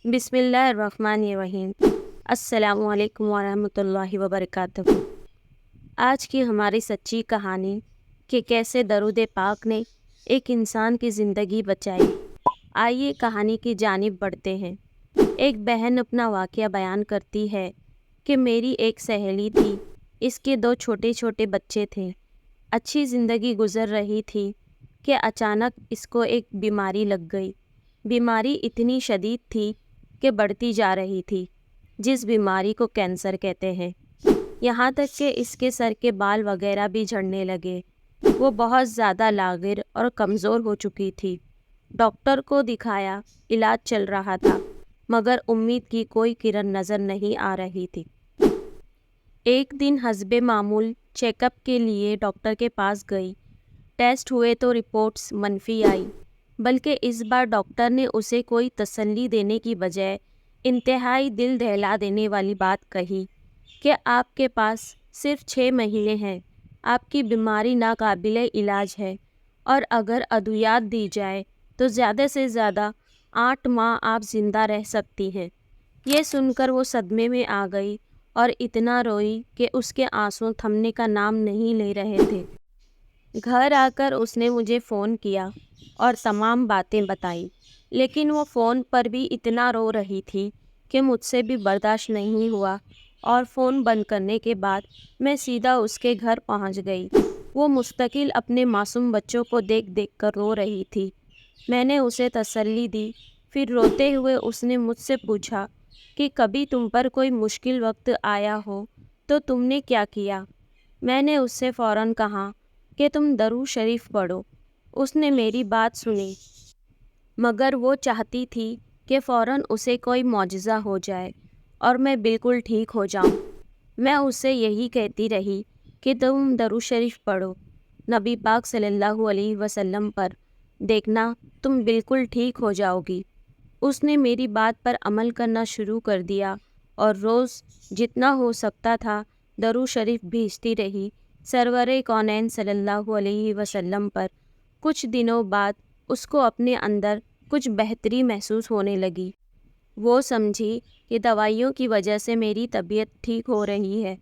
بسم اللہ الرحمن الرحیم۔ السلام علیکم ورحمۃ اللہ وبرکاتہ۔ آج کی ہماری سچی کہانی کہ کیسے درود پاک نے ایک انسان کی زندگی بچائی۔ آئیے کہانی کی جانب بڑھتے ہیں۔ ایک بہن اپنا واقعہ بیان کرتی ہے کہ میری ایک سہیلی تھی، اس کے 2 چھوٹے چھوٹے بچے تھے۔ اچھی زندگی گزر رہی تھی کہ اچانک اس کو ایک بیماری لگ گئی۔ بیماری اتنی شدید تھی کہ بڑھتی جا رہی تھی، جس بیماری کو کینسر کہتے ہیں۔ یہاں تک کہ اس کے سر کے بال وغیرہ بھی جھڑنے لگے۔ وہ بہت زیادہ لاغر اور کمزور ہو چکی تھی۔ ڈاکٹر کو دکھایا، علاج چل رہا تھا، مگر امید کی کوئی کرن نظر نہیں آ رہی تھی۔ ایک دن حسب معمول چیک اپ کے لیے ڈاکٹر کے پاس گئی۔ ٹیسٹ ہوئے تو رپورٹس منفی آئی، بلکہ اس بار ڈاکٹر نے اسے کوئی تسلی دینے کی بجائے انتہائی دل دہلا دینے والی بات کہی کہ آپ کے پاس صرف 6 مہینے ہیں، آپ کی بیماری ناقابل علاج ہے، اور اگر ادویات دی جائے تو زیادہ سے زیادہ 8 ماہ آپ زندہ رہ سکتی ہیں۔ یہ سن کر وہ صدمے میں آ گئی اور اتنا روئی کہ اس کے آنسو تھمنے کا نام نہیں لے رہے تھے۔ گھر آ کر اس نے مجھے فون کیا اور تمام باتیں بتائیں، لیکن وہ فون پر بھی اتنا رو رہی تھی کہ مجھ سے بھی برداشت نہیں ہوا، اور فون بند کرنے کے بعد میں سیدھا اس کے گھر پہنچ گئی۔ وہ مستقل اپنے معصوم بچوں کو دیکھ دیکھ کر رو رہی تھی۔ میں نے اسے تسلی دی، پھر روتے ہوئے اس نے مجھ سے پوچھا کہ کبھی تم پر کوئی مشکل وقت آیا ہو تو تم نے کیا کیا؟ میں نے اس سے فوراً کہا کہ تم درود شریف پڑھو۔ اس نے میری بات سنی، مگر وہ چاہتی تھی کہ فوراً اسے کوئی معجزہ ہو جائے اور میں بالکل ٹھیک ہو جاؤں۔ میں اسے یہی کہتی رہی کہ تم درود شریف پڑھو نبی پاک صلی اللہ علیہ وسلم پر، دیکھنا تم بالکل ٹھیک ہو جاؤ گی۔ اس نے میری بات پر عمل کرنا شروع کر دیا اور روز جتنا ہو سکتا تھا درود شریف بھیجتی رہی سرور کونین صلی اللہ علیہ وسلم پر۔ کچھ دنوں بعد اس کو اپنے اندر کچھ بہتری محسوس ہونے لگی۔ وہ سمجھی کہ دوائیوں کی وجہ سے میری طبیعت ٹھیک ہو رہی ہے۔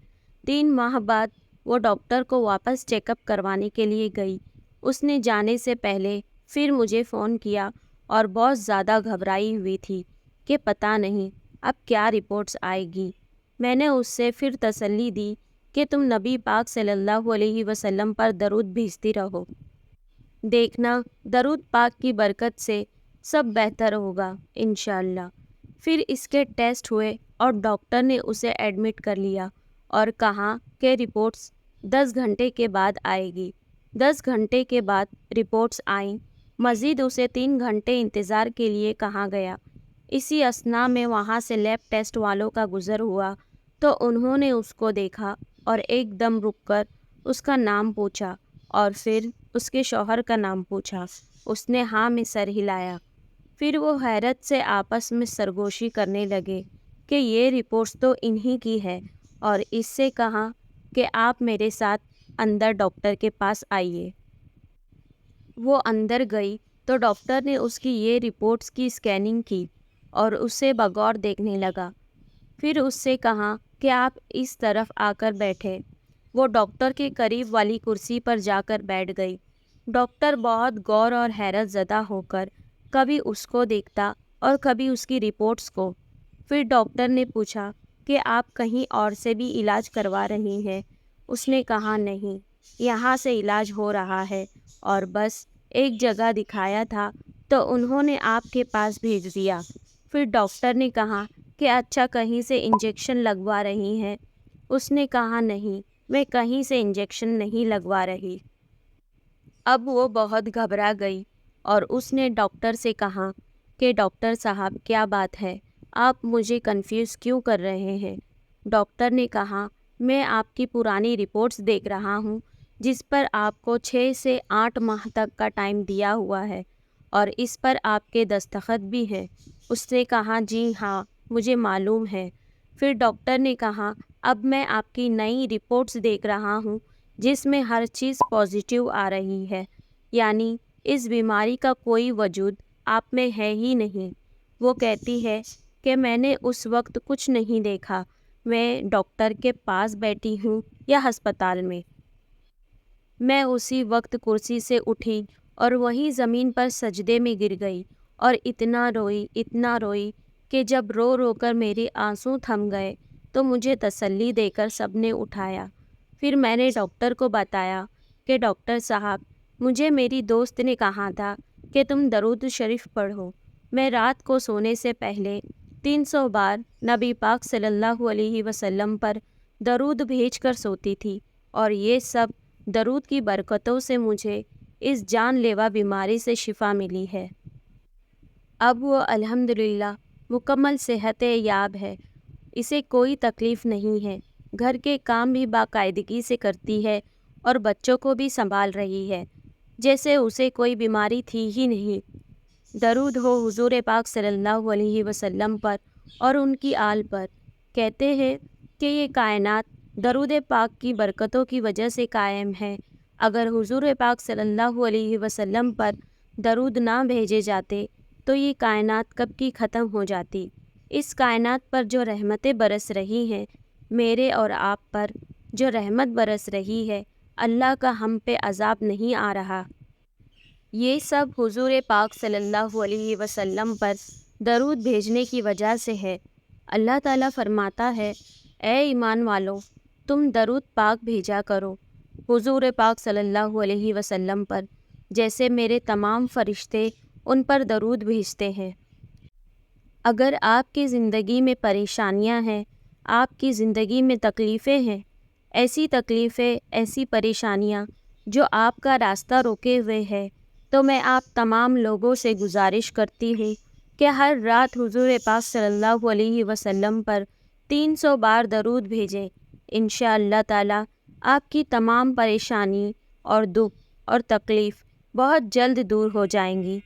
3 ماہ بعد وہ ڈاکٹر کو واپس چیک اپ کروانے کے لیے گئی۔ اس نے جانے سے پہلے پھر مجھے فون کیا اور بہت زیادہ گھبرائی ہوئی تھی کہ پتہ نہیں اب کیا رپورٹس آئے گی۔ میں نے اس سے پھر تسلی دی کہ تم نبی پاک صلی اللہ علیہ وسلم پر درود بھیجتی رہو، دیکھنا درود پاک کی برکت سے سب بہتر ہوگا انشاءاللہ۔ پھر اس کے ٹیسٹ ہوئے اور ڈاکٹر نے اسے ایڈمٹ کر لیا اور کہا کہ رپورٹس 10 گھنٹے کے بعد آئے گی۔ 10 گھنٹے کے بعد رپورٹس آئیں۔ مزید اسے 3 گھنٹے انتظار کے لیے کہا گیا۔ اسی اثناء میں وہاں سے لیب ٹیسٹ والوں کا گزر ہوا تو انہوں نے اس کو دیکھا اور ایک دم رک کر اس کا نام پوچھا اور پھر اس کے شوہر کا نام پوچھا۔ اس نے ہاں میں سر ہلایا۔ پھر وہ حیرت سے آپس میں سرگوشی کرنے لگے کہ یہ رپورٹس تو انہی کی ہے، اور اس سے کہا کہ آپ میرے ساتھ اندر ڈاکٹر کے پاس آئیے۔ وہ اندر گئی تو ڈاکٹر نے اس کی یہ رپورٹس کی اسکیننگ کی اور اسے بغور دیکھنے لگا۔ پھر اس سے کہا کہ آپ اس طرف آ کر بیٹھے۔ وہ ڈاکٹر کے قریب والی کرسی پر جا کر بیٹھ گئی۔ ڈاکٹر بہت غور اور حیرت زدہ ہو کر کبھی اس کو دیکھتا اور کبھی اس کی رپورٹس کو۔ پھر ڈاکٹر نے پوچھا کہ آپ کہیں اور سے بھی علاج کروا رہی ہیں؟ اس نے کہا نہیں، یہاں سے علاج ہو رہا ہے، اور بس ایک جگہ دکھایا تھا تو انہوں نے آپ کے پاس بھیج دیا۔ پھر ڈاکٹر نے کہا کہ اچھا کہیں سے انجیکشن لگوا رہی ہیں؟ اس نے کہا نہیں، میں کہیں سے انجیکشن نہیں لگوا رہی۔ اب وہ بہت گھبرا گئی اور اس نے ڈاکٹر سے کہا کہ ڈاکٹر صاحب کیا بات ہے، آپ مجھے کنفیوز کیوں کر رہے ہیں؟ ڈاکٹر نے کہا میں آپ کی پرانی رپورٹس دیکھ رہا ہوں جس پر آپ کو 6 سے 8 ماہ تک کا ٹائم دیا ہوا ہے، اور اس پر آپ کے دستخط بھی ہیں۔ اس نے کہا جی ہاں مجھے معلوم ہے۔ پھر ڈاکٹر نے کہا اب میں آپ کی نئی رپورٹس دیکھ رہا ہوں جس میں ہر چیز پازیٹیو آ رہی ہے، یعنی اس بیماری کا کوئی وجود آپ میں ہے ہی نہیں۔ وہ کہتی ہے کہ میں نے اس وقت کچھ نہیں دیکھا، میں ڈاکٹر کے پاس بیٹھی ہوں یا ہسپتال میں۔ میں اسی وقت کرسی سے اٹھی اور وہیں زمین پر سجدے میں گر گئی اور اتنا روئی کہ جب رو رو کر میرے آنسو تھم گئے تو مجھے تسلی دے کر سب نے اٹھایا۔ پھر میں نے ڈاکٹر کو بتایا کہ ڈاکٹر صاحب، مجھے میری دوست نے کہا تھا کہ تم درود شریف پڑھو۔ میں رات کو سونے سے پہلے 300 بار نبی پاک صلی اللہ علیہ وسلم پر درود بھیج کر سوتی تھی، اور یہ سب درود کی برکتوں سے مجھے اس جان لیوا بیماری سے شفا ملی ہے۔ اب وہ الحمدللہ مکمل صحت یاب ہے، اسے کوئی تکلیف نہیں ہے، گھر کے کام بھی باقاعدگی سے کرتی ہے اور بچوں کو بھی سنبھال رہی ہے جیسے اسے کوئی بیماری تھی ہی نہیں۔ درود ہو حضور پاک صلی اللہ علیہ وسلم پر اور ان کی آل پر۔ کہتے ہیں کہ یہ کائنات درود پاک کی برکتوں کی وجہ سے قائم ہے۔ اگر حضور پاک صلی اللہ علیہ وسلم پر درود نہ بھیجے جاتے تو یہ کائنات کب کی ختم ہو جاتی۔ اس کائنات پر جو رحمتیں برس رہی ہیں، میرے اور آپ پر جو رحمت برس رہی ہے، اللہ کا ہم پہ عذاب نہیں آ رہا، یہ سب حضور پاک صلی اللہ علیہ وسلم پر درود بھیجنے کی وجہ سے ہے۔ اللہ تعالیٰ فرماتا ہے، اے ایمان والو، تم درود پاک بھیجا کرو حضور پاک صلی اللہ علیہ وسلم پر، جیسے میرے تمام فرشتے ان پر درود بھیجتے ہیں۔ اگر آپ کی زندگی میں پریشانیاں ہیں، آپ کی زندگی میں تکلیفیں ہیں، ایسی تکلیفیں، ایسی پریشانیاں جو آپ کا راستہ روکے ہوئے ہے، تو میں آپ تمام لوگوں سے گزارش کرتی ہوں کہ ہر رات حضور پاک صلی اللہ علیہ وسلم پر 300 بار درود بھیجیں۔ انشاءاللہ تعالیٰ آپ کی تمام پریشانی اور دکھ اور تکلیف بہت جلد دور ہو جائیں گی۔